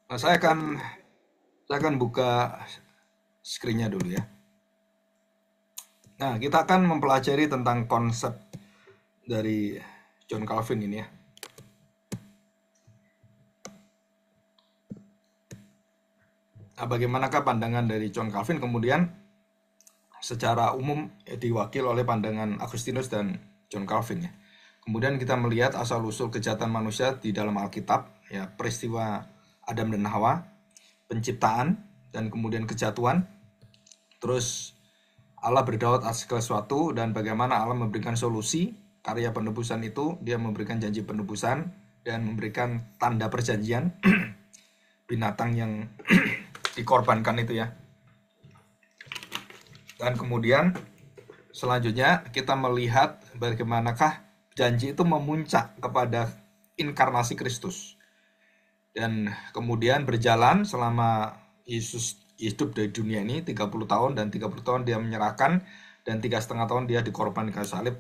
Nah, saya akan buka screen-nya dulu ya. Nah, kita akan mempelajari tentang konsep dari John Calvin ini ya. Nah, bagaimanakah pandangan dari John Calvin kemudian secara umum diwakil oleh pandangan Agustinus dan John Calvin ya. Kemudian kita melihat asal-usul kejahatan manusia di dalam Alkitab, ya, peristiwa Adam dan Hawa, penciptaan, dan kemudian kejatuhan. Terus Allah berdaud atas segala sesuatu dan bagaimana Allah memberikan solusi karya penebusan itu, dia memberikan janji penebusan dan memberikan tanda perjanjian binatang yang dikorbankan itu ya. Dan kemudian selanjutnya kita melihat bagaimanakah janji itu memuncak kepada inkarnasi Kristus. Dan kemudian berjalan selama Yesus hidup di dunia ini 30 tahun, dan 30 tahun dia menyerahkan, dan 3,5 tahun dia dikorbankan di salib.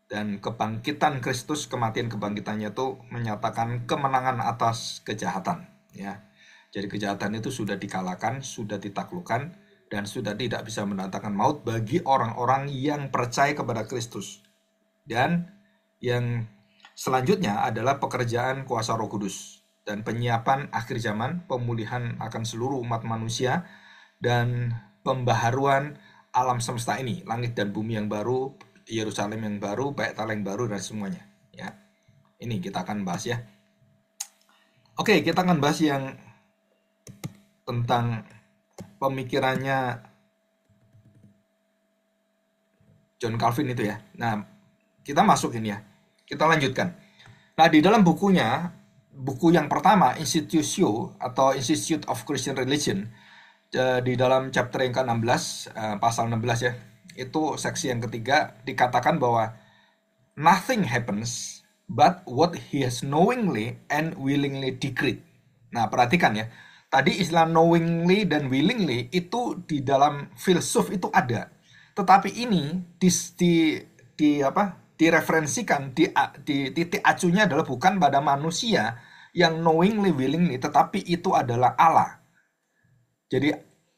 Dan kebangkitan Kristus, kematian kebangkitannya itu menyatakan kemenangan atas kejahatan ya. Jadi kejahatan itu sudah dikalahkan, sudah ditaklukkan, dan sudah tidak bisa mendatangkan maut bagi orang-orang yang percaya kepada Kristus. Dan yang selanjutnya adalah pekerjaan kuasa Roh Kudus dan penyiapan akhir zaman, pemulihan akan seluruh umat manusia, dan pembaharuan alam semesta ini, langit dan bumi yang baru, Yerusalem yang baru, Baitul yang baru, dan semuanya ya. Ini kita akan bahas ya. Oke, kita akan bahas yang tentang pemikirannya John Calvin itu ya. Nah, kita masuk ini ya. Kita lanjutkan. Nah, di dalam bukunya, buku yang pertama, Institutio atau Institute of Christian Religion, di dalam chapter yang ke-16, pasal 16 ya, itu seksi yang ketiga, dikatakan bahwa nothing happens but what he has knowingly and willingly decreed. Nah, perhatikan ya. Tadi istilah knowingly dan willingly itu di dalam filsuf itu ada. Tetapi ini direferensikan di titik acunya adalah bukan pada manusia yang knowingly willingly, tetapi itu adalah Allah. Jadi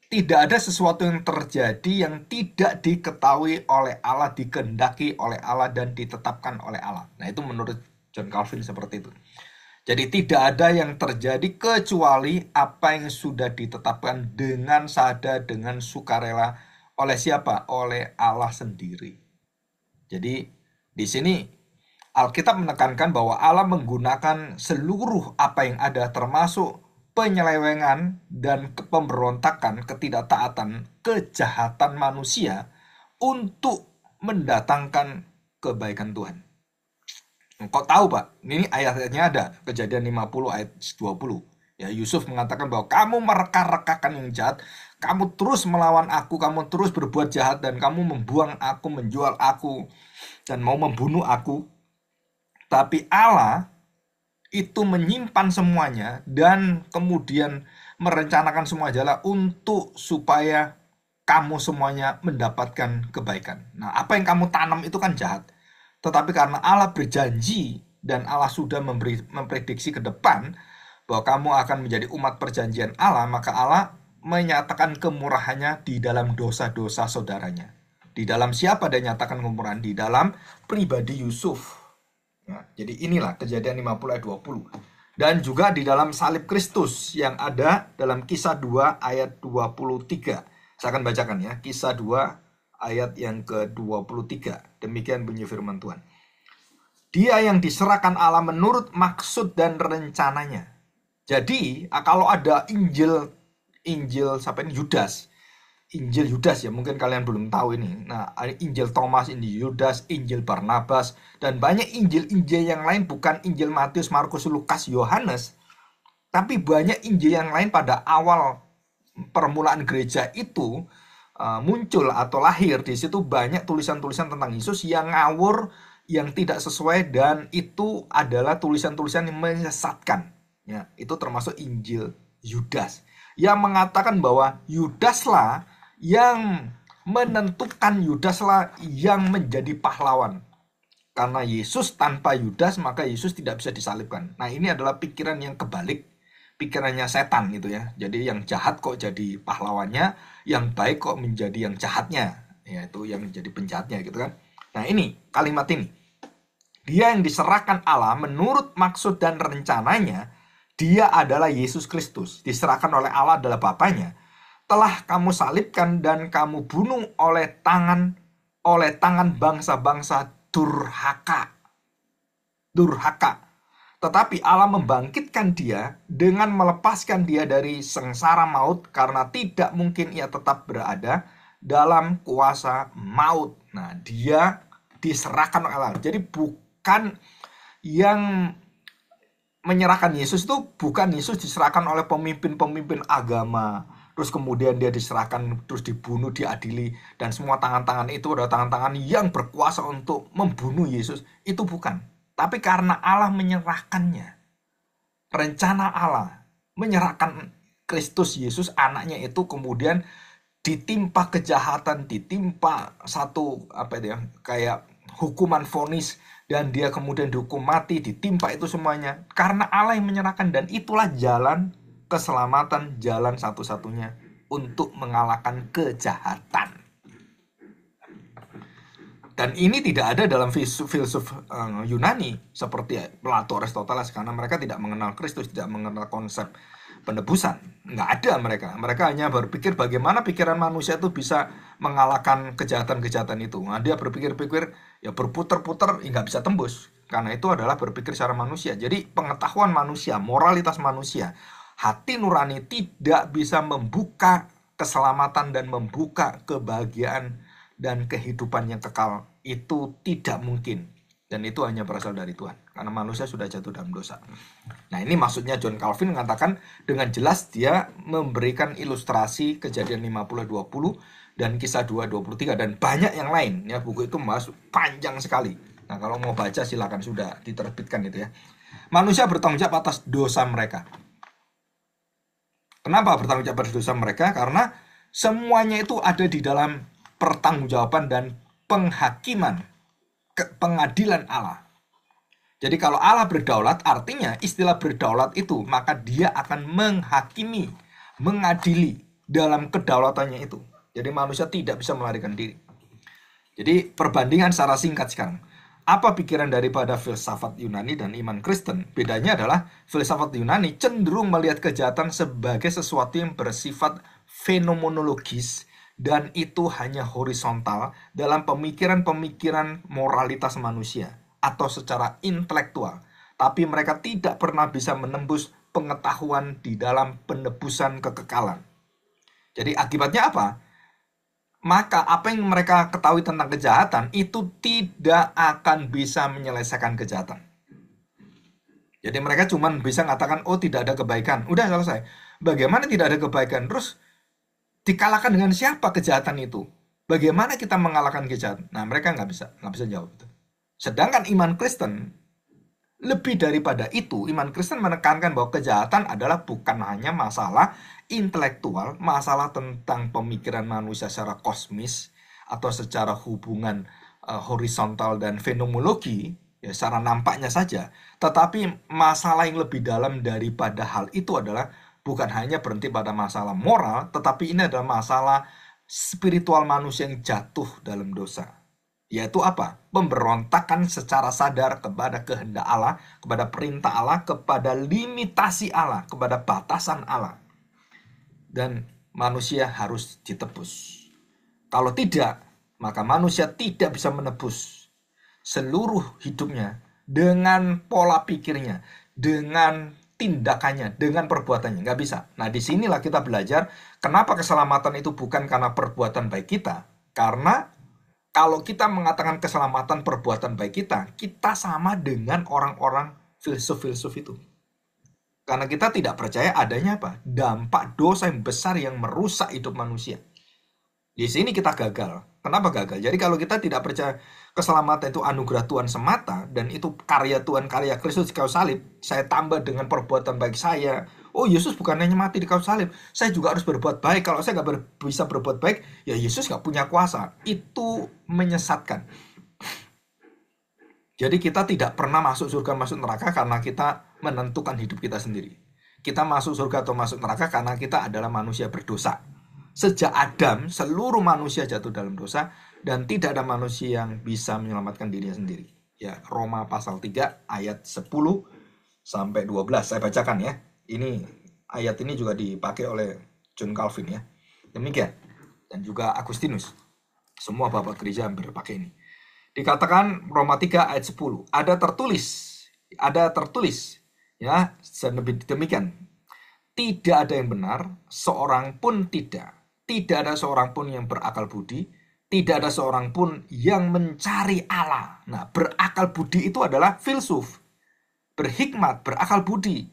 tidak ada sesuatu yang terjadi yang tidak diketahui oleh Allah, dikehendaki oleh Allah, dan ditetapkan oleh Allah. Nah, itu menurut John Calvin seperti itu. Jadi tidak ada yang terjadi kecuali apa yang sudah ditetapkan dengan sadar, dengan sukarela oleh siapa? Oleh Allah sendiri. Jadi di sini Alkitab menekankan bahwa Allah menggunakan seluruh apa yang ada, termasuk penyelewengan dan pemberontakan, ketidaktaatan, kejahatan manusia untuk mendatangkan kebaikan Tuhan. Kok tahu, Pak? Ini ayat-ayatnya ada. Kejadian 50 ayat 20. Ya, Yusuf mengatakan bahwa kamu mereka-rekakan yang jahat, kamu terus melawan aku, kamu terus berbuat jahat, dan kamu membuang aku, menjual aku, dan mau membunuh aku. Tapi Allah itu menyimpan semuanya dan kemudian merencanakan semua jalan untuk supaya kamu semuanya mendapatkan kebaikan. Nah, apa yang kamu tanam itu kan jahat. Tetapi karena Allah berjanji dan Allah sudah memprediksi ke depan bahwa kamu akan menjadi umat perjanjian Allah, maka Allah menyatakan kemurahannya di dalam dosa-dosa saudaranya. Di dalam siapa dia nyatakan kemurahan? Di dalam pribadi Yusuf. Nah, jadi inilah Kejadian 50 ayat 20. Dan juga di dalam salib Kristus yang ada dalam Kisah 2 ayat 23. Saya akan bacakan ya, Kisah 2 ayat yang ke-23. Demikian bunyi firman Tuhan. Dia yang diserahkan Allah menurut maksud dan rencananya. Jadi, kalau ada Injil siapa ini? Injil Yudas ya, mungkin kalian belum tahu ini. Nah, ada Injil Thomas, Injil Yudas, Injil Barnabas, dan banyak Injil-Injil yang lain, bukan Injil Matius, Markus, Lukas, Yohanes, tapi banyak Injil yang lain pada awal permulaan gereja itu muncul atau lahir. Di situ banyak tulisan-tulisan tentang Yesus yang ngawur, yang tidak sesuai, dan itu adalah tulisan-tulisan yang menyesatkan. Ya, itu termasuk Injil Yudas yang mengatakan bahwa Yudaslah yang menentukan, Yudaslah yang menjadi pahlawan. Karena Yesus tanpa Yudas, maka Yesus tidak bisa disalibkan. Nah, ini adalah pikiran yang kebalik. pikirannya setan gitu ya. Jadi yang jahat kok jadi pahlawannya, yang baik kok menjadi yang jahatnya, yaitu yang menjadi penjahatnya gitu kan. Nah ini kalimat ini, dia yang diserahkan Allah menurut maksud dan rencananya, dia adalah Yesus Kristus, diserahkan oleh Allah adalah Bapaknya, telah kamu salibkan dan kamu bunuh oleh tangan bangsa-bangsa durhaka. Tetapi Allah membangkitkan dia dengan melepaskan dia dari sengsara maut, karena tidak mungkin ia tetap berada dalam kuasa maut. Nah, dia diserahkan oleh Allah. Jadi bukan yang menyerahkan Yesus itu, bukan Yesus diserahkan oleh pemimpin-pemimpin agama, terus kemudian dia diserahkan, terus dibunuh, diadili, dan semua tangan-tangan itu adalah tangan-tangan yang berkuasa untuk membunuh Yesus. Itu bukan. Tapi karena Allah menyerahkannya, rencana Allah menyerahkan Kristus Yesus anaknya itu kemudian ditimpa kejahatan, ditimpa satu kayak hukuman vonis, dan dia kemudian dihukum mati, ditimpa itu semuanya karena Allah yang menyerahkan, dan itulah jalan keselamatan, jalan satu-satunya untuk mengalahkan kejahatan. Dan ini tidak ada dalam filsuf Yunani seperti Plato, Aristoteles, karena mereka tidak mengenal Kristus, tidak mengenal konsep penebusan. Nggak ada mereka. Mereka hanya berpikir bagaimana pikiran manusia itu bisa mengalahkan kejahatan-kejahatan itu. Nah, dia berpikir-pikir, ya berputar-putar, nggak bisa tembus. Karena itu adalah berpikir secara manusia. Jadi pengetahuan manusia, moralitas manusia, hati nurani tidak bisa membuka keselamatan dan membuka kebahagiaan dan kehidupan yang kekal. Itu tidak mungkin. Dan itu hanya berasal dari Tuhan. Karena manusia sudah jatuh dalam dosa. Nah ini maksudnya John Calvin mengatakan dengan jelas, dia memberikan ilustrasi Kejadian 50:20 dan Kisah 2:23 dan banyak yang lain. Ya, buku itu membahas panjang sekali. Nah kalau mau baca silakan, sudah diterbitkan itu ya. Manusia bertanggung jawab atas dosa mereka. Kenapa bertanggung jawab atas dosa mereka? Karena semuanya itu ada di dalam pertanggungjawaban dan penghakiman, pengadilan Allah. Jadi kalau Allah berdaulat, artinya istilah berdaulat itu, maka dia akan menghakimi, mengadili dalam kedaulatannya itu. Jadi manusia tidak bisa melarikan diri. Jadi perbandingan secara singkat sekarang. Apa pikiran daripada filsafat Yunani dan iman Kristen? Bedanya adalah filsafat Yunani cenderung melihat kejahatan sebagai sesuatu yang bersifat fenomenologis, dan itu hanya horizontal dalam pemikiran-pemikiran moralitas manusia atau secara intelektual. Tapi mereka tidak pernah bisa menembus pengetahuan di dalam penebusan kekekalan. Jadi akibatnya apa? Maka apa yang mereka ketahui tentang kejahatan itu tidak akan bisa menyelesaikan kejahatan. Jadi mereka cuma bisa mengatakan, oh tidak ada kebaikan, udah selesai. Bagaimana tidak ada kebaikan? Terus dikalahkan dengan siapa kejahatan itu? Bagaimana kita mengalahkan kejahatan? Nah mereka nggak bisa jawab itu. Sedangkan iman Kristen lebih daripada itu. Iman Kristen menekankan bahwa kejahatan adalah bukan hanya masalah intelektual, masalah tentang pemikiran manusia secara kosmis atau secara hubungan horizontal dan fenomenologi, ya secara nampaknya saja. Tetapi masalah yang lebih dalam daripada hal itu adalah bukan hanya berhenti pada masalah moral, tetapi ini adalah masalah spiritual manusia yang jatuh dalam dosa. Yaitu apa? Pemberontakan secara sadar kepada kehendak Allah, kepada perintah Allah, kepada limitasi Allah, kepada batasan Allah. Dan manusia harus ditebus. Kalau tidak, maka manusia tidak bisa menebus seluruh hidupnya dengan pola pikirnya, dengan tindakannya, dengan perbuatannya. Nggak bisa. Nah, disinilah kita belajar kenapa keselamatan itu bukan karena perbuatan baik kita. Karena kalau kita mengatakan keselamatan perbuatan baik kita sama dengan orang-orang filsuf-filsuf itu. Karena kita tidak percaya adanya apa? Dampak dosa yang besar yang merusak hidup manusia. Di sini kita gagal. Kenapa gagal? Jadi kalau kita tidak percaya keselamatan itu anugerah Tuhan semata, dan itu karya Tuhan, karya Kristus di kayu salib, saya tambah dengan perbuatan baik saya. Oh, Yesus bukan hanya mati di kayu salib, saya juga harus berbuat baik. Kalau saya nggak bisa berbuat baik, ya Yesus nggak punya kuasa. Itu menyesatkan. Jadi kita tidak pernah masuk surga, masuk neraka karena kita menentukan hidup kita sendiri. Kita masuk surga atau masuk neraka karena kita adalah manusia berdosa. Sejak Adam, seluruh manusia jatuh dalam dosa dan tidak ada manusia yang bisa menyelamatkan dirinya sendiri. Ya, Roma pasal 3 ayat 10 sampai 12 saya bacakan ya. Ayat ini juga dipakai oleh John Calvin ya. Demikian. Dan juga Agustinus. Semua bapak gereja hampir pakai ini. Dikatakan Roma 3 ayat 10, ada tertulis ya, demikian. Tidak ada yang benar, seorang pun tidak. Tidak ada seorang pun yang berakal budi, tidak ada seorang pun yang mencari Allah. Nah, berakal budi itu adalah filsuf, berhikmat, berakal budi,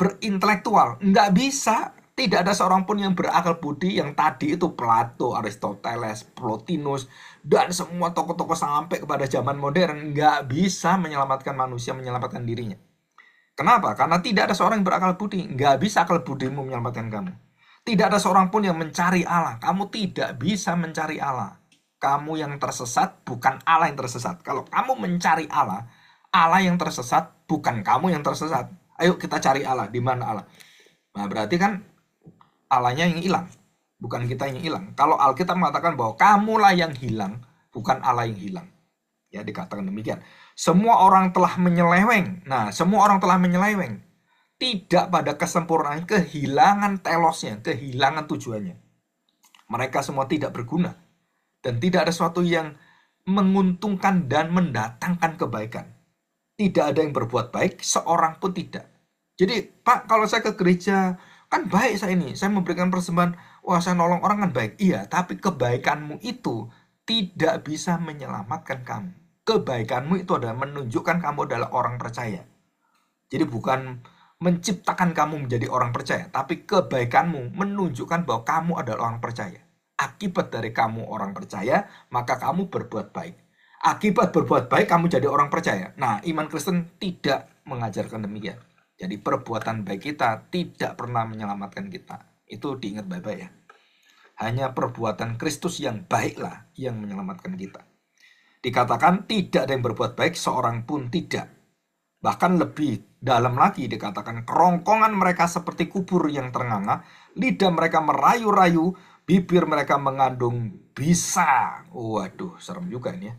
berintelektual. Nggak bisa. Tidak ada seorang pun yang berakal budi yang tadi itu Plato, Aristoteles, Plotinus, dan semua tokoh-tokoh sampai kepada zaman modern nggak bisa menyelamatkan manusia, menyelamatkan dirinya. Kenapa? Karena tidak ada seorang yang berakal budi. Nggak bisa akal budimu menyelamatkan kamu. Tidak ada seorang pun yang mencari Allah. Kamu tidak bisa mencari Allah. Kamu yang tersesat, bukan Allah yang tersesat. Kalau kamu mencari Allah, Allah yang tersesat, bukan kamu yang tersesat. Ayo kita cari Allah. Di mana Allah? Nah, berarti kan Allahnya yang hilang, bukan kita yang hilang. Kalau Alkitab mengatakan bahwa kamulah yang hilang, bukan Allah yang hilang. Ya, dikatakan demikian. Semua orang telah menyeleweng. Nah, semua orang telah menyeleweng. Tidak pada kesempurnaan, kehilangan telosnya, kehilangan tujuannya. Mereka semua tidak berguna. Dan tidak ada sesuatu yang menguntungkan dan mendatangkan kebaikan. Tidak ada yang berbuat baik, seorang pun tidak. Jadi, Pak, kalau saya ke gereja, kan baik saya memberikan persembahan, wah saya nolong orang kan baik. Iya, tapi kebaikanmu itu tidak bisa menyelamatkan kamu. Kebaikanmu itu adalah menunjukkan kamu adalah orang percaya. Jadi bukan menciptakan kamu menjadi orang percaya, tapi kebaikanmu menunjukkan bahwa kamu adalah orang percaya. Akibat dari kamu orang percaya, maka kamu berbuat baik. Akibat berbuat baik, kamu jadi orang percaya. Nah, iman Kristen tidak mengajarkan demikian. Jadi perbuatan baik kita tidak pernah menyelamatkan kita. Itu diingat baik-baik ya. Hanya perbuatan Kristus yang baiklah yang menyelamatkan kita. Dikatakan tidak ada yang berbuat baik, seorang pun tidak. Bahkan lebih dalam lagi dikatakan kerongkongan mereka seperti kubur yang ternganga, lidah mereka merayu-rayu, bibir mereka mengandung bisa. Waduh, serem juga ini ya.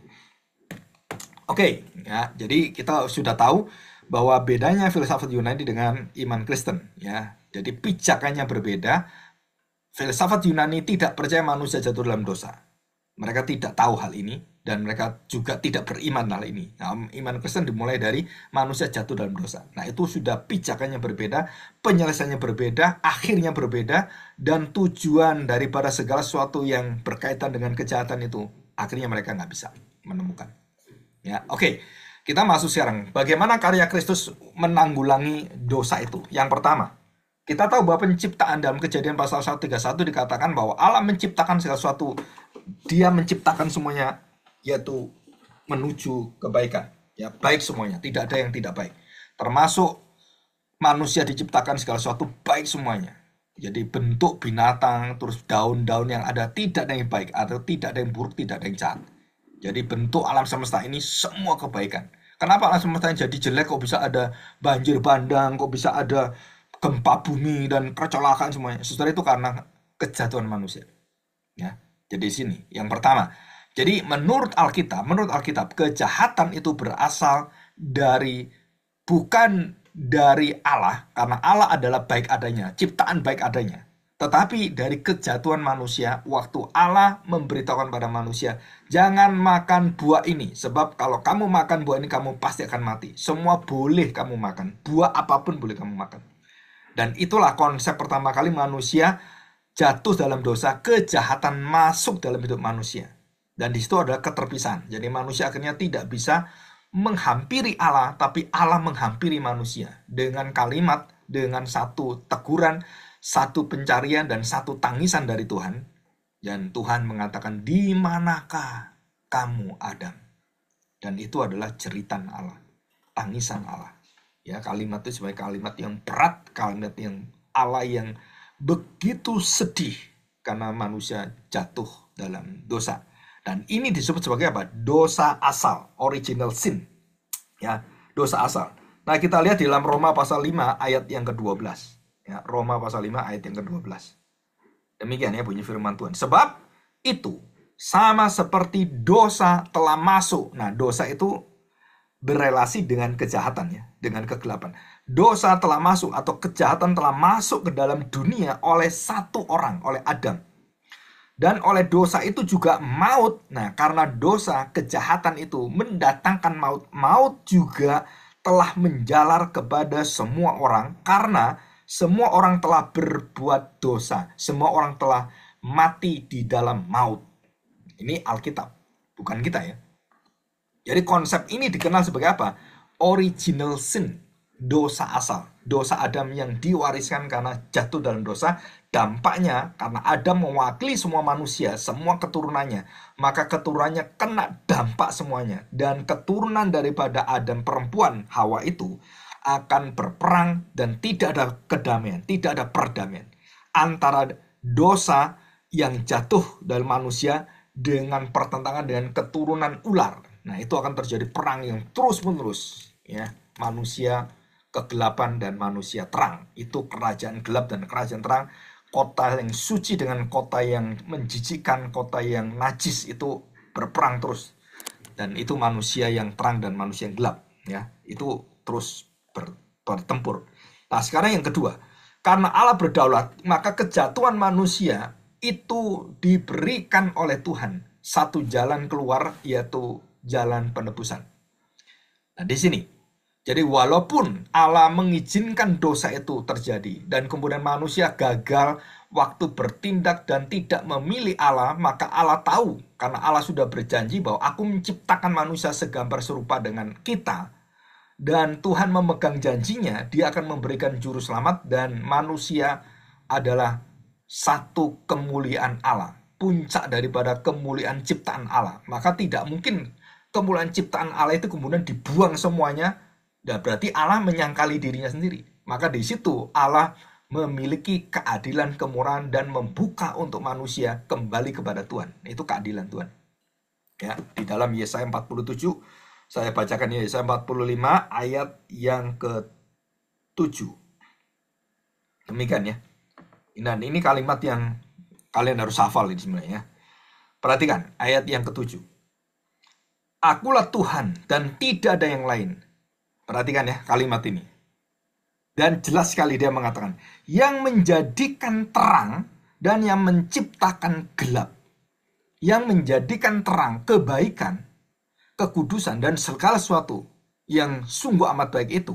Oke, ya, jadi kita sudah tahu bahwa bedanya filsafat Yunani dengan iman Kristen ya. Jadi pijakannya berbeda. Filsafat Yunani tidak percaya manusia jatuh dalam dosa. Mereka tidak tahu hal ini dan mereka juga tidak beriman hal ini. Nah, iman Kristen dimulai dari manusia jatuh dalam dosa. Nah, itu sudah pijakannya berbeda, penyelesaiannya berbeda, akhirnya berbeda, dan tujuan daripada segala sesuatu yang berkaitan dengan kejahatan itu akhirnya mereka nggak bisa menemukan. Ya, oke. Kita masuk sekarang, bagaimana karya Kristus menanggulangi dosa itu? Yang pertama, kita tahu bahwa penciptaan dalam Kejadian pasal 131 dikatakan bahwa Allah menciptakan segala sesuatu. Dia menciptakan semuanya, yaitu menuju kebaikan. Ya, baik semuanya, tidak ada yang tidak baik. Termasuk manusia diciptakan segala sesuatu baik semuanya. Jadi bentuk binatang, terus daun-daun yang ada, tidak ada yang baik, atau tidak ada yang buruk, tidak ada yang jahat. Jadi bentuk alam semesta ini semua kebaikan. Kenapa alam semesta ini jadi jelek? Kok bisa ada banjir bandang? Kok bisa ada gempa bumi dan percolakan semuanya? Saudara, itu karena kejatuhan manusia. Ya, jadi sini yang pertama. Jadi menurut Alkitab kejahatan itu berasal dari bukan dari Allah, karena Allah adalah baik adanya, ciptaan baik adanya. Tetapi dari kejatuhan manusia, waktu Allah memberitahukan pada manusia, jangan makan buah ini, sebab kalau kamu makan buah ini, kamu pasti akan mati. Semua boleh kamu makan, buah apapun boleh kamu makan. Dan itulah konsep pertama kali manusia jatuh dalam dosa, kejahatan masuk dalam hidup manusia. Dan di situ adalah keterpisahan. Jadi manusia akhirnya tidak bisa menghampiri Allah, tapi Allah menghampiri manusia dengan kalimat, dengan satu teguran, satu pencarian dan satu tangisan dari Tuhan. Dan Tuhan mengatakan, di manakah kamu, Adam? Dan itu adalah jeritan Allah, tangisan Allah. Ya, kalimat itu sebagai kalimat yang berat, kalimat yang Allah yang begitu sedih karena manusia jatuh dalam dosa. Dan ini disebut sebagai apa? Dosa asal, original sin. Ya, dosa asal. Nah, kita lihat di dalam Roma pasal 5 ayat yang ke-12. Ya, Roma pasal 5 ayat yang ke-12. Demikian ya bunyi firman Tuhan. Sebab itu sama seperti dosa telah masuk. Nah, dosa itu berelasi dengan kejahatan ya, dengan kegelapan. Dosa telah masuk atau kejahatan telah masuk ke dalam dunia oleh satu orang, oleh Adam. Dan oleh dosa itu juga maut. Nah, karena dosa, kejahatan itu mendatangkan maut. Maut juga telah menjalar kepada semua orang karena semua orang telah berbuat dosa. Semua orang telah mati di dalam maut. Ini Alkitab, bukan kita ya. Jadi konsep ini dikenal sebagai apa? Original sin, dosa asal. Dosa Adam yang diwariskan karena jatuh dalam dosa. Dampaknya karena Adam mewakili semua manusia, semua keturunannya. Maka keturunannya kena dampak semuanya. Dan keturunan daripada Adam perempuan Hawa itu akan berperang dan tidak ada kedamaian, tidak ada perdamaian. Antara dosa yang jatuh dari manusia dengan pertentangan dengan keturunan ular. Nah, itu akan terjadi perang yang terus-menerus ya. Manusia kegelapan dan manusia terang. Itu kerajaan gelap dan kerajaan terang. Kota yang suci dengan kota yang menjijikkan, kota yang najis itu berperang terus. Dan itu manusia yang terang dan manusia yang gelap ya. Itu terus bertempur. Nah, sekarang yang kedua. Karena Allah berdaulat, maka kejatuhan manusia itu diberikan oleh Tuhan satu jalan keluar, yaitu jalan penebusan. Nah, di sini. Jadi walaupun Allah mengizinkan dosa itu terjadi dan kemudian manusia gagal waktu bertindak dan tidak memilih Allah, maka Allah tahu karena Allah sudah berjanji bahwa aku menciptakan manusia segambar serupa dengan kita. Dan Tuhan memegang janjinya, dia akan memberikan juru selamat dan manusia adalah satu kemuliaan Allah, puncak daripada kemuliaan ciptaan Allah. Maka tidak mungkin kemuliaan ciptaan Allah itu kemudian dibuang semuanya. Dan berarti Allah menyangkali dirinya sendiri. Maka di situ Allah memiliki keadilan, kemurahan, dan membuka untuk manusia kembali kepada Tuhan. Itu keadilan Tuhan. Ya, di dalam Yesaya 47, saya bacakan Yesaya 45 ayat yang ke-7. Demikian ya. Dan ini kalimat yang kalian harus hafal ini sebenarnya. Perhatikan ayat yang ke-7. Akulah Tuhan dan tidak ada yang lain. Perhatikan ya kalimat ini. Dan jelas sekali dia mengatakan, yang menjadikan terang dan yang menciptakan gelap. Yang menjadikan terang kebaikan, kekudusan, dan segala sesuatu yang sungguh amat baik itu.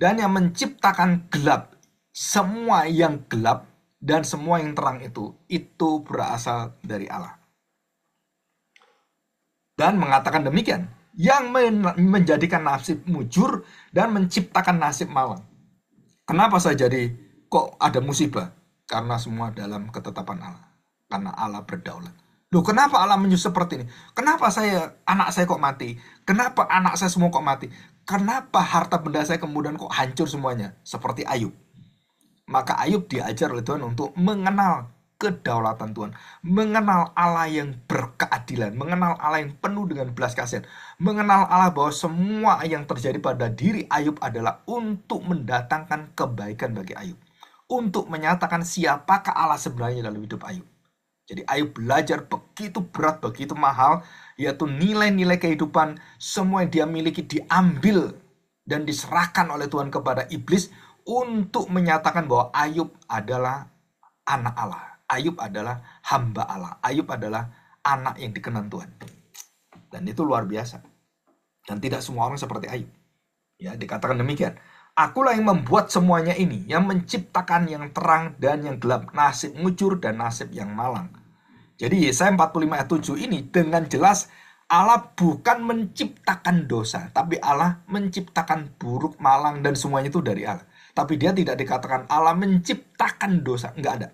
Dan yang menciptakan gelap, semua yang gelap dan semua yang terang itu berasal dari Allah. Dan mengatakan demikian, yang menjadikan nasib mujur dan menciptakan nasib malang. Kenapa saya jadi kok ada musibah? Karena semua dalam ketetapan Allah. Karena Allah berdaulat. Loh, kenapa Allah menyusun seperti ini? Kenapa anak saya kok mati? Kenapa anak saya semua kok mati? Kenapa harta benda saya kemudian kok hancur semuanya? Seperti Ayub. Maka Ayub diajar oleh Tuhan untuk mengenal kedaulatan Tuhan, mengenal Allah yang berkeadilan, mengenal Allah yang penuh dengan belas kasihan, mengenal Allah bahwa semua yang terjadi pada diri Ayub adalah untuk mendatangkan kebaikan bagi Ayub, untuk menyatakan siapakah Allah sebenarnya dalam hidup Ayub. Jadi Ayub belajar begitu berat, begitu mahal, yaitu nilai-nilai kehidupan, semua yang dia miliki diambil dan diserahkan oleh Tuhan kepada iblis untuk menyatakan bahwa Ayub adalah anak Allah. Ayub adalah hamba Allah. Ayub adalah anak yang dikenan Tuhan. Dan itu luar biasa. Dan tidak semua orang seperti Ayub. Ya, dikatakan demikian. Akulah yang membuat semuanya ini, yang menciptakan yang terang dan yang gelap, nasib mujur dan nasib yang malang. Jadi Yesaya 45 ayat 7 ini dengan jelas Allah bukan menciptakan dosa, tapi Allah menciptakan buruk, malang, dan semuanya itu dari Allah. Tapi dia tidak dikatakan Allah menciptakan dosa, enggak ada.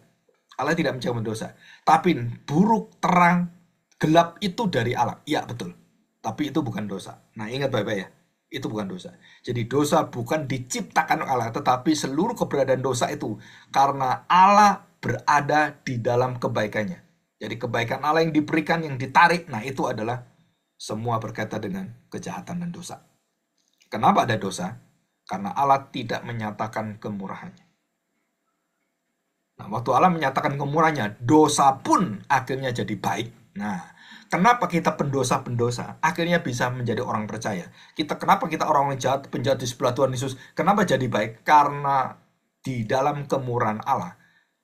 Allah tidak menciptakan dosa. Tapi buruk, terang, gelap itu dari Allah. Iya, betul. Tapi itu bukan dosa. Nah, ingat baik-baik ya. Itu bukan dosa. Jadi dosa bukan diciptakan oleh Allah, tetapi seluruh keberadaan dosa itu karena Allah berada di dalam kebaikannya. Jadi kebaikan Allah yang diberikan, yang ditarik, nah itu adalah semua berkaitan dengan kejahatan dan dosa. Kenapa ada dosa? Karena Allah tidak menyatakan kemurahannya. waktu Allah menyatakan kemurahannya, dosa pun akhirnya jadi baik. Nah, kenapa kita pendosa-pendosa akhirnya bisa menjadi orang percaya? Kenapa kita orang jahat, penjahat di sebelah Tuhan Yesus, kenapa jadi baik? Karena di dalam kemurahan Allah,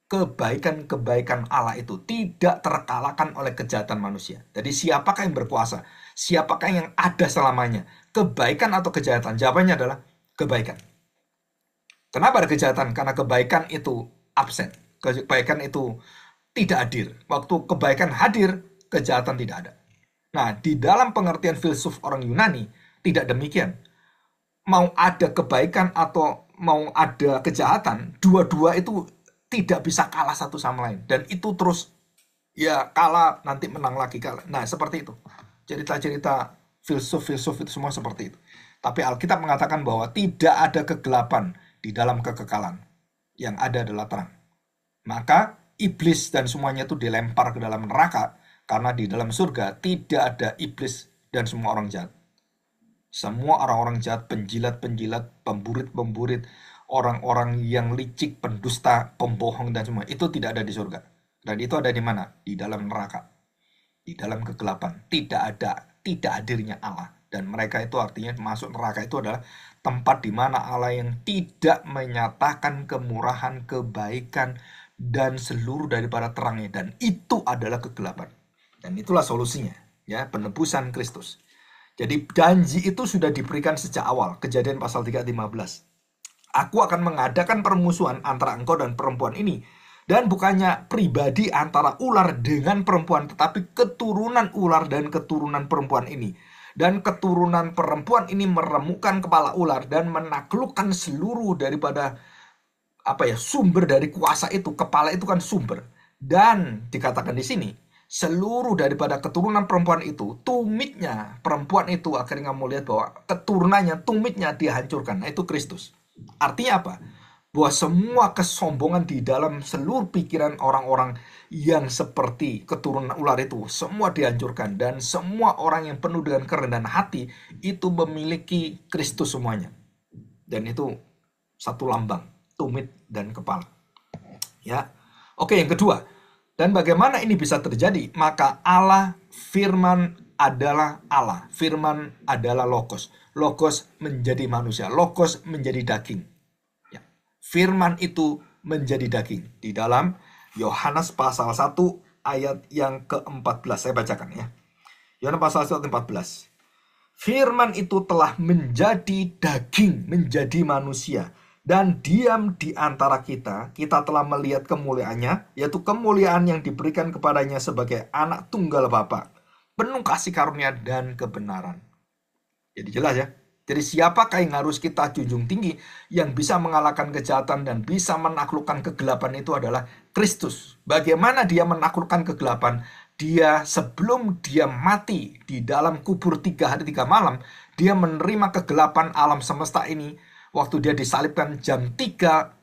kebaikan-kebaikan Allah itu tidak terkalahkan oleh kejahatan manusia. Jadi siapakah yang berkuasa? Siapakah yang ada selamanya? Kebaikan atau kejahatan? Jawabannya adalah kebaikan. Kenapa ada kejahatan? Karena kebaikan itu absen. Kebaikan itu tidak hadir. Waktu kebaikan hadir, kejahatan tidak ada. Nah, di dalam pengertian filsuf orang Yunani, tidak demikian. Mau ada kebaikan atau mau ada kejahatan, dua-dua itu tidak bisa kalah satu sama lain. Dan itu terus, ya kalah, nanti menang lagi kalah. Nah, seperti itu. Cerita-cerita filsuf-filsuf itu semua seperti itu. Tapi Alkitab mengatakan bahwa tidak ada kegelapan di dalam kekekalan. Yang ada adalah terang. Maka iblis dan semuanya itu dilempar ke dalam neraka, karena di dalam surga tidak ada iblis dan semua orang jahat. Semua orang-orang jahat, penjilat-penjilat, pemburit-pemburit, orang-orang yang licik, pendusta, pembohong dan semua itu tidak ada di surga. Dan itu ada di mana? Di dalam neraka. Di dalam kegelapan. Tidak hadirnya Allah. Dan mereka itu artinya masuk neraka itu adalah tempat di mana Allah yang tidak menyatakan kemurahan, kebaikan, dan seluruh daripada terangnya. Dan itu adalah kegelapan. Dan itulah solusinya, ya, penebusan Kristus. Jadi janji itu sudah diberikan sejak awal. Kejadian pasal 3:15. Aku akan mengadakan permusuhan antara engkau dan perempuan ini. Dan bukannya pribadi antara ular dengan perempuan, tetapi keturunan ular dan keturunan perempuan ini. Dan keturunan perempuan ini meremukkan kepala ular dan menaklukkan seluruh daripada sumber dari kuasa itu. Kepala itu kan sumber. Dan dikatakan di sini, seluruh daripada keturunan perempuan itu, tumitnya perempuan itu, akhirnya kamu lihat bahwa keturunannya, tumitnya dihancurkan. Nah, itu Kristus. Artinya apa? Bahwa semua kesombongan di dalam seluruh pikiran orang-orang yang seperti keturunan ular itu, semua dihancurkan. Dan semua orang yang penuh dengan kerendahan hati, itu memiliki Kristus semuanya. Dan itu satu lambang, tumit dan kepala. Ya. Oke, yang kedua. Dan bagaimana ini bisa terjadi? Maka Allah, firman adalah Allah. Firman adalah logos. Logos menjadi manusia. Logos menjadi daging. Ya. Firman itu menjadi daging. Di dalam Yohanes pasal 1 ayat yang ke-14. Saya bacakan ya. Yohanes pasal 1 ayat 14. Firman itu telah menjadi daging, menjadi manusia. Dan diam di antara kita telah melihat kemuliaannya, yaitu kemuliaan yang diberikan kepadanya sebagai anak tunggal Bapa, penuh kasih karunia dan kebenaran. Jadi jelas ya. Jadi siapakah yang harus kita junjung tinggi, yang bisa mengalahkan kejahatan dan bisa menaklukkan kegelapan, itu adalah Kristus. Bagaimana dia menaklukkan kegelapan? Dia sebelum dia mati di dalam kubur 3 hari 3 malam, dia menerima kegelapan alam semesta ini. Waktu dia disalibkan jam 3,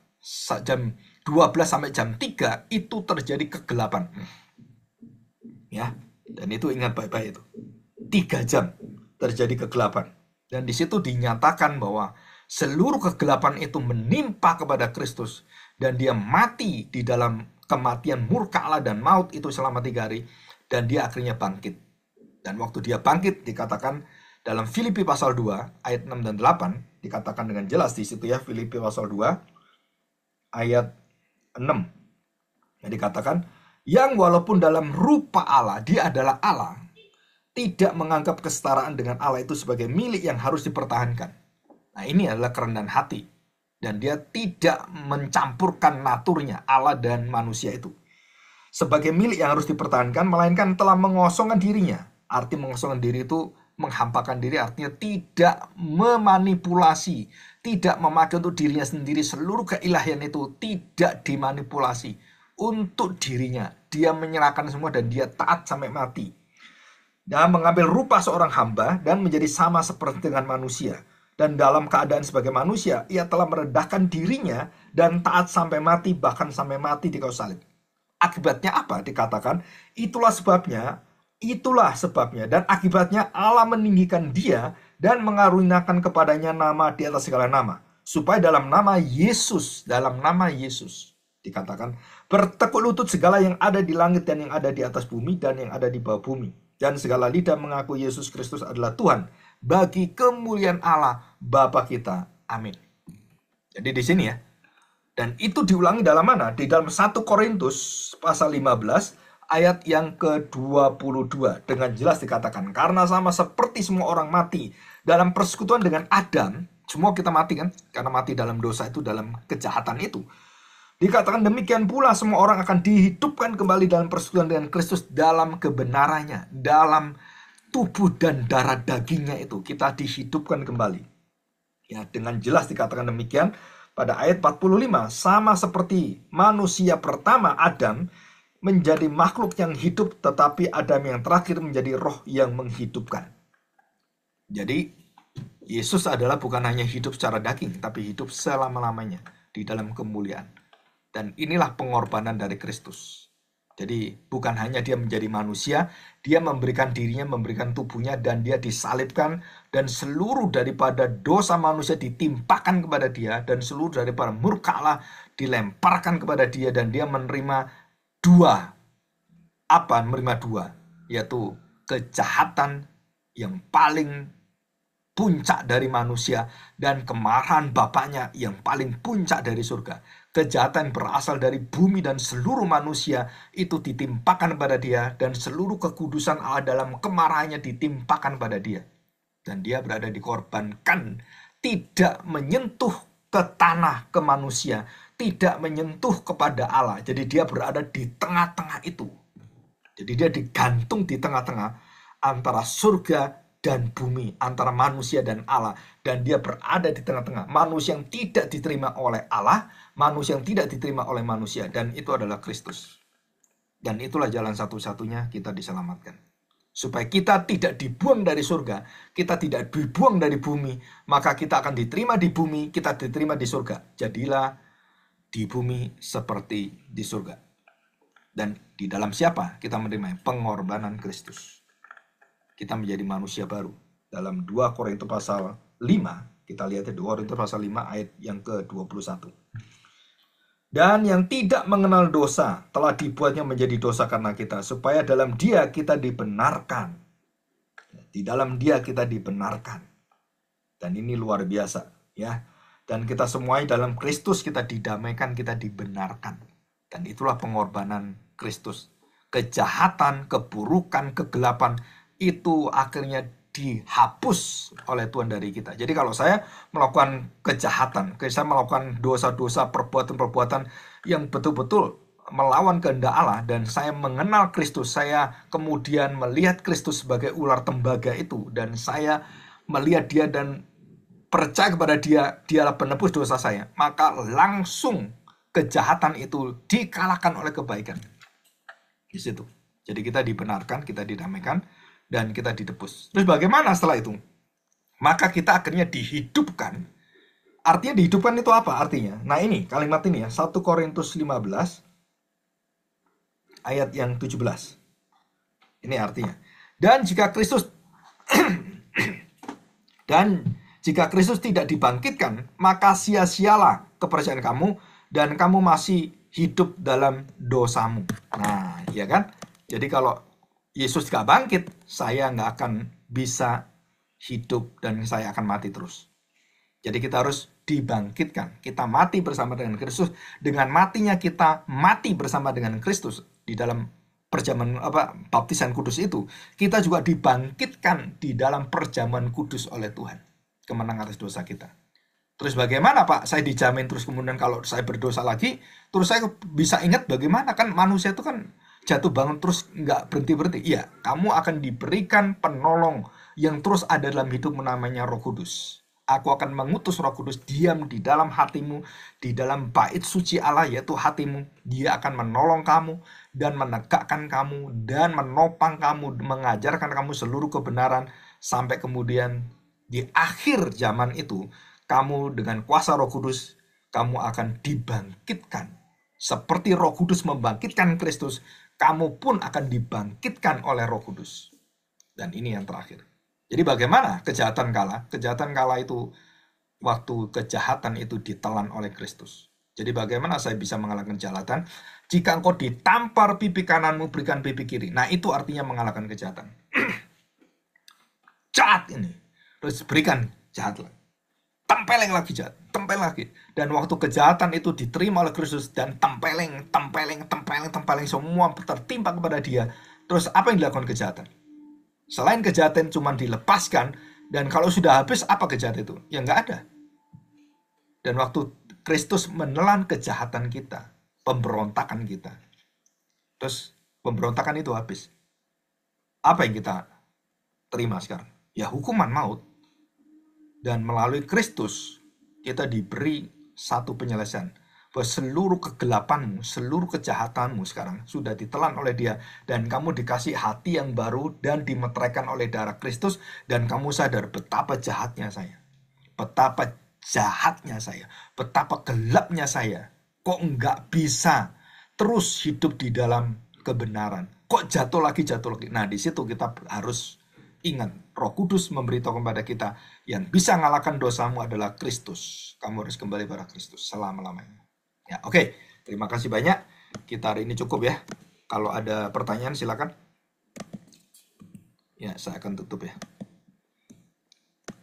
jam 12 sampai jam 3, itu terjadi kegelapan. Ya, dan itu ingat baik-baik itu. 3 jam terjadi kegelapan. Dan di situ dinyatakan bahwa seluruh kegelapan itu menimpa kepada Kristus. Dan dia mati di dalam kematian murka Allah dan maut itu selama 3 hari. Dan dia akhirnya bangkit. Dan waktu dia bangkit dikatakan dalam Filipi pasal 2 ayat 6 dan 8 dikatakan dengan jelas di situ ya, Filipi pasal 2 ayat 6. Yang dikatakan, yang walaupun dalam rupa Allah, dia adalah Allah, tidak menganggap kesetaraan dengan Allah itu sebagai milik yang harus dipertahankan. Nah, ini adalah kerendahan hati. Dan dia tidak mencampurkan naturnya Allah dan manusia itu sebagai milik yang harus dipertahankan, melainkan telah mengosongkan dirinya. Arti mengosongkan diri itu menghampakan diri, artinya tidak memanipulasi, tidak memakai untuk dirinya sendiri. Seluruh keilahian itu tidak dimanipulasi untuk dirinya. Dia menyerahkan semua dan dia taat sampai mati. Dan mengambil rupa seorang hamba dan menjadi sama seperti dengan manusia. Dan dalam keadaan sebagai manusia, ia telah merendahkan dirinya dan taat sampai mati, bahkan sampai mati di kayu salib. Akibatnya apa? Dikatakan, itulah sebabnya dan akibatnya Allah meninggikan dia dan mengaruniakan kepadanya nama di atas segala nama, supaya dalam nama Yesus Dikatakan, bertekuk lutut segala yang ada di langit dan yang ada di atas bumi dan yang ada di bawah bumi. Dan segala lidah mengaku Yesus Kristus adalah Tuhan bagi kemuliaan Allah Bapa kita. Amin. Jadi di sini ya. Dan itu diulangi dalam mana? Di dalam 1 Korintus pasal 15 ayat yang ke-22. Dengan jelas dikatakan, karena sama seperti semua orang mati dalam persekutuan dengan Adam, semua kita mati kan? Karena mati dalam dosa itu, dalam kejahatan itu. Dikatakan demikian pula semua orang akan dihidupkan kembali dalam persekutuan dengan Kristus dalam kebenarannya. Dalam tubuh dan darah dagingnya itu kita dihidupkan kembali. Ya, dengan jelas dikatakan demikian. Pada ayat 45, sama seperti manusia pertama Adam menjadi makhluk yang hidup, tetapi Adam yang terakhir menjadi roh yang menghidupkan. Jadi Yesus adalah bukan hanya hidup secara daging, tapi hidup selama-lamanya di dalam kemuliaan. Dan inilah pengorbanan dari Kristus. Jadi bukan hanya dia menjadi manusia, dia memberikan dirinya, memberikan tubuhnya, dan dia disalibkan, dan seluruh daripada dosa manusia ditimpakan kepada dia, dan seluruh daripada murka Allah dilemparkan kepada dia, dan dia menerima dua, yaitu kejahatan yang paling puncak dari manusia dan kemarahan Bapaknya yang paling puncak dari surga. Kejahatan berasal dari bumi dan seluruh manusia itu ditimpakan pada dia, dan seluruh kekudusan Allah dalam kemarahannya ditimpakan pada dia. Dan dia berada dikorbankan, tidak menyentuh ke tanah, ke manusia, tidak menyentuh kepada Allah. Jadi dia berada di tengah-tengah itu. Jadi dia digantung di tengah-tengah antara surga dan bumi, antara manusia dan Allah. Dan dia berada di tengah-tengah. Manusia yang tidak diterima oleh Allah, manusia yang tidak diterima oleh manusia. Dan itu adalah Kristus. Dan itulah jalan satu-satunya kita diselamatkan. Supaya kita tidak dibuang dari surga, kita tidak dibuang dari bumi, maka kita akan diterima di bumi, kita diterima di surga. Jadilah di bumi seperti di surga. Dan di dalam siapa kita menerima? Pengorbanan Kristus. Kita menjadi manusia baru. Dalam 2 Korintus pasal 5, kita lihat 2 Korintus pasal 5 ayat yang ke-21. Dan yang tidak mengenal dosa telah dibuatnya menjadi dosa karena kita, supaya dalam dia kita dibenarkan. Di dalam dia kita dibenarkan. Dan ini luar biasa, ya. Dan kita semuanya dalam Kristus kita didamaikan, kita dibenarkan. Dan itulah pengorbanan Kristus. Kejahatan, keburukan, kegelapan itu akhirnya dihapus oleh Tuhan dari kita. Jadi kalau saya melakukan kejahatan, saya melakukan dosa-dosa, perbuatan-perbuatan yang betul-betul melawan kehendak Allah, dan saya mengenal Kristus, saya kemudian melihat Kristus sebagai ular tembaga itu, dan saya melihat dia dan percaya kepada dia, dialah penebus dosa saya, maka langsung kejahatan itu dikalahkan oleh kebaikan. Di situ. Jadi kita dibenarkan, kita didamaikan, dan kita ditebus. Terus bagaimana setelah itu? Maka kita akhirnya dihidupkan. Artinya dihidupkan itu apa artinya? Nah ini kalimat ini ya, 1 Korintus 15 ayat yang 17. Ini artinya. Dan jika Kristus tidak dibangkitkan, maka sia-sialah kepercayaan kamu, dan kamu masih hidup dalam dosamu. Nah, ya kan? Jadi kalau Yesus gak bangkit, saya gak akan bisa hidup dan saya akan mati terus. Jadi kita harus dibangkitkan. Kita mati bersama dengan Kristus. Dengan matinya kita mati bersama dengan Kristus di dalam perjamuan baptisan kudus itu. Kita juga dibangkitkan di dalam perjamuan kudus oleh Tuhan. Kemenangan atas dosa kita. Terus bagaimana Pak? Saya dijamin terus kemudian kalau saya berdosa lagi, terus saya bisa ingat bagaimana, kan manusia itu kan jatuh bangun terus nggak berhenti-berhenti. Iya, kamu akan diberikan penolong yang terus ada dalam hidup, namanya Roh Kudus. Aku akan mengutus Roh Kudus diam di dalam hatimu, di dalam bait suci Allah yaitu hatimu. Dia akan menolong kamu dan menegakkan kamu dan menopang kamu, mengajarkan kamu seluruh kebenaran sampai kemudian di akhir zaman itu kamu dengan kuasa Roh Kudus kamu akan dibangkitkan. Seperti Roh Kudus membangkitkan Kristus, kamu pun akan dibangkitkan oleh Roh Kudus. Dan ini yang terakhir. Jadi bagaimana kejahatan kalah? Kejahatan kalah itu waktu kejahatan itu ditelan oleh Kristus. Jadi bagaimana saya bisa mengalahkan kejahatan? Jika engkau ditampar pipi kananmu, berikan pipi kiri. Nah, itu artinya mengalahkan kejahatan. Jahat ini. Terus berikan jahat lagi. Tempeleng lagi jahat. Tempeleng lagi. Dan waktu kejahatan itu diterima oleh Kristus dan tempeleng, semua tertimpa kepada dia. Terus apa yang dilakukan kejahatan? Selain kejahatan cuma dilepaskan, dan kalau sudah habis, apa kejahatan itu? Ya nggak ada. Dan waktu Kristus menelan kejahatan kita, pemberontakan kita, terus pemberontakan itu habis. Apa yang kita terima sekarang? Ya hukuman maut. Dan melalui Kristus, kita diberi satu penyelesaian. Bahwa seluruh kegelapanmu, seluruh kejahatanmu sekarang sudah ditelan oleh dia. Dan kamu dikasih hati yang baru dan dimeteraikan oleh darah Kristus. Dan kamu sadar betapa jahatnya saya. Betapa jahatnya saya. Betapa gelapnya saya. Kok nggak bisa terus hidup di dalam kebenaran? Kok jatuh lagi, jatuh lagi? Nah, di situ kita harus ingat, Roh Kudus memberitahu kepada kita, yang bisa mengalahkan dosamu adalah Kristus. Kamu harus kembali pada Kristus selama-lamanya. Ya, oke. Terima kasih banyak. Kita hari ini cukup ya. Kalau ada pertanyaan silakan. Ya, saya akan tutup ya.